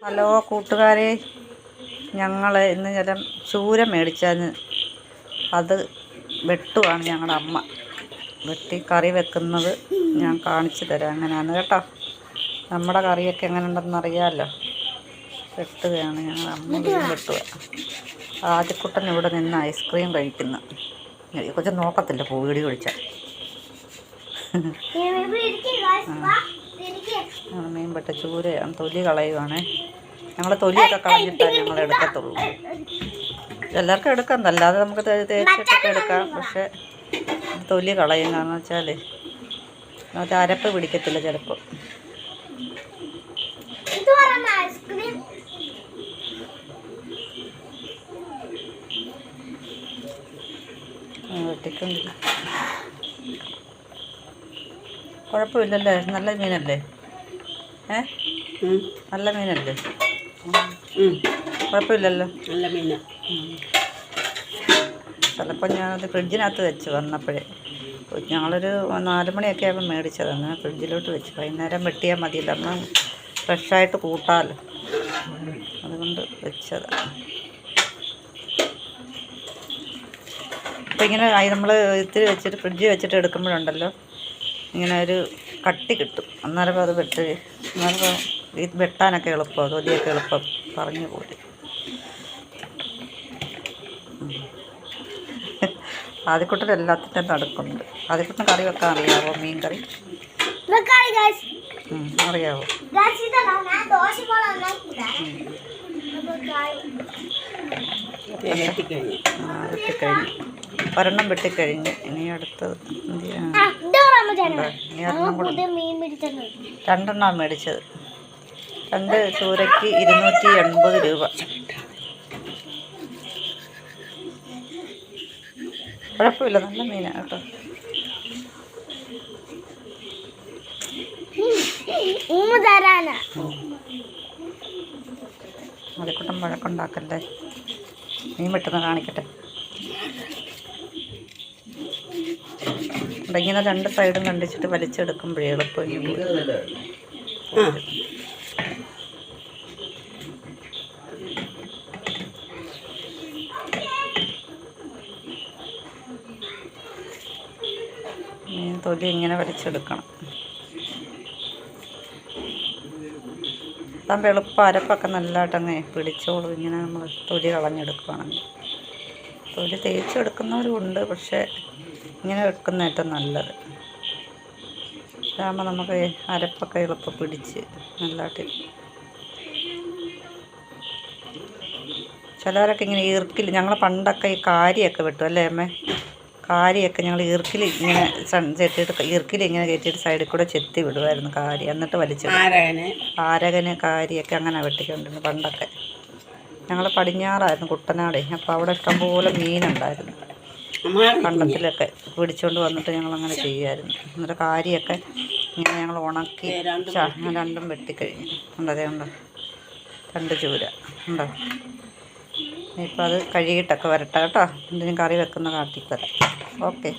Hello കൂട്ടുകാരെ, ഞങ്ങൾ ഇന്ന് ചൂര മേടിച്ചതിന് അത് വെട്ടുവാണ് ഞങ്ങളുടെ അമ്മ. വെട്ടി കറി വെക്കുന്നത് ഞാൻ കാണിച്ചു തരാം എങ്ങനെയാണെന്ന് കേട്ടോ. നമ്മുടെ കറിയൊക്കെ എങ്ങനെ ഉണ്ടെന്ന് അറിയാമല്ലോ. വെട്ടുകയാണ് ഞങ്ങളുടെ അമ്മ, വെട്ടുക. ആദ്യക്കുട്ടൻ ഇവിടെ നിന്ന് ഐസ്ക്രീം കഴിക്കുന്നു. കൊച്ചു നോക്കത്തില്ല, വീഡിയോ ഒഴിച്ചാൽ. മീൻ വെട്ട ചൂരയാണ്, തൊലി കളയുവാണേ. ഞങ്ങൾ തൊലിയൊക്കെ കളഞ്ഞിട്ടാണ് ഞങ്ങൾ എടുക്കത്തുള്ളൂ. എല്ലാവർക്കും എടുക്കാം, അല്ലാതെ നമുക്ക് തേച്ചിട്ടൊക്കെ എടുക്കാം. പക്ഷേ തൊലി കളയും, കാരണം വെച്ചാൽ അത് അരപ്പ് പിടിക്കത്തില്ല ചിലപ്പോൾ. വെട്ടിക്കൊണ്ടില്ല, കുഴപ്പമില്ലല്ലേ? നല്ല മീനല്ലേ? നല്ല മീനല്ലേ? കുഴപ്പമില്ലല്ലോ, നല്ല മീന. ചിലപ്പോൾ ഞാനത് ഫ്രിഡ്ജിനകത്ത് വെച്ച് വന്നപ്പോഴേ, ഞങ്ങളൊരു 4 മണിയൊക്കെ ആകുമ്പോൾ മേടിച്ചതാണ്. ഫ്രിഡ്ജിലോട്ട് വെച്ച് വൈകുന്നേരം വെട്ടിയാൽ മതിയല്ലോ, അന്ന് ഫ്രഷായിട്ട് കൂട്ടാമല്ലോ, അതുകൊണ്ട് വെച്ചതാണ്. അപ്പോൾ ഇങ്ങനെ നമ്മൾ ഇത്തിരി വെച്ചിട്ട് ഫ്രിഡ്ജിൽ വെച്ചിട്ട് എടുക്കുമ്പോഴുണ്ടല്ലോ, ഇങ്ങനെ ഒരു കട്ടി കിട്ടും. അന്നേരം അത് അന്നേരം വെട്ടാനൊക്കെ എളുപ്പം, തൊലിയൊക്കെ എളുപ്പം പറഞ്ഞു പോരും. ആദ്യക്കുട്ടൻ എല്ലാത്തിൻ്റെ നടക്കുന്നുണ്ട്. ആദ്യക്കുട്ടൻ കറി വെക്കാൻ അറിയാവോ? മീൻ കറി അറിയാവോ? വെട്ടിക്കഴിഞ്ഞു, ഒരെണ്ണം വെട്ടിക്കഴിഞ്ഞ്. ഇനി അടുത്തത് രണ്ടെണ്ണം മേടിച്ചത്. 2 ചൂരയ്ക്ക് 280 രൂപ. കുഴപ്പമില്ല, നല്ല മീനാണ് കേട്ടോ. അതിക്കൂട്ടം വഴക്കുണ്ടാക്കല്ലേ. മീൻ വെട്ടുന്ന കാണിക്കട്ടെ. ഇങ്ങനെ 2 സൈഡും കണ്ടിച്ചിട്ട് വലിച്ചെടുക്കുമ്പോഴേ എളുപ്പം. മീൻ തൊലി ഇങ്ങനെ വലിച്ചെടുക്കണം. അതാകുമ്പോൾ എളുപ്പം അരപ്പൊക്കെ നല്ലതായിട്ടങ്ങ് പിടിച്ചോളും. ഇങ്ങനെ നമ്മൾ തൊലി കളഞ്ഞെടുക്കുകയാണെങ്കിൽ. തൊലി തേച്ചെടുക്കുന്നവരും ഉണ്ട്, പക്ഷേ ഇങ്ങനെ വെക്കുന്ന ഏറ്റവും നല്ലത്. ഇതാകുമ്പോൾ നമുക്ക് അരപ്പൊക്കെ എളുപ്പം പിടിച്ച് നല്ലതായിട്ട്. ചിലവരൊക്കെ ഇങ്ങനെ ഈർക്കിൽ, ഞങ്ങൾ പണ്ടൊക്കെ ഈ കാരിയൊക്കെ വെട്ടും അല്ലേ അമ്മേ? കാരിയൊക്കെ ഞങ്ങൾ ഈർക്കിൽ ഇങ്ങനെ ചെത്തിയിട്ട്, ഈർക്കിൽ ഇങ്ങനെ കയറ്റിയിട്ട് സൈഡിൽ കൂടെ ചെത്തി വിടുമായിരുന്നു കാരി. എന്നിട്ട് ആരകന് കാരിയൊക്കെ അങ്ങനെ വെട്ടിക്കൊണ്ടിരുന്നു പണ്ടൊക്കെ. ഞങ്ങൾ പടിഞ്ഞാറായിരുന്നു, കുട്ടനാടേ. അപ്പോൾ അവിടെ ഇഷ്ടംപോലെ മീനുണ്ടായിരുന്നു. കണ്ടത്തിലൊക്കെ പിടിച്ചുകൊണ്ട് വന്നിട്ട് ഞങ്ങളങ്ങനെ ചെയ്യുമായിരുന്നു. എന്നിട്ട് കാരിയൊക്കെ ഇങ്ങനെ ഞങ്ങൾ ഉണക്കി രണ്ടും വെട്ടിക്കഴിഞ്ഞു. ഉണ്ടതേ ഉണ്ടോ, 2 ചൂര ഉണ്ടോ. ഇനിയിപ്പോൾ അത് കഴുകിയിട്ടൊക്കെ വരട്ടെ കേട്ടോ. എന്തിനും കറി വെക്കുന്ന കാട്ടിത്തരാം. ഓക്കെ.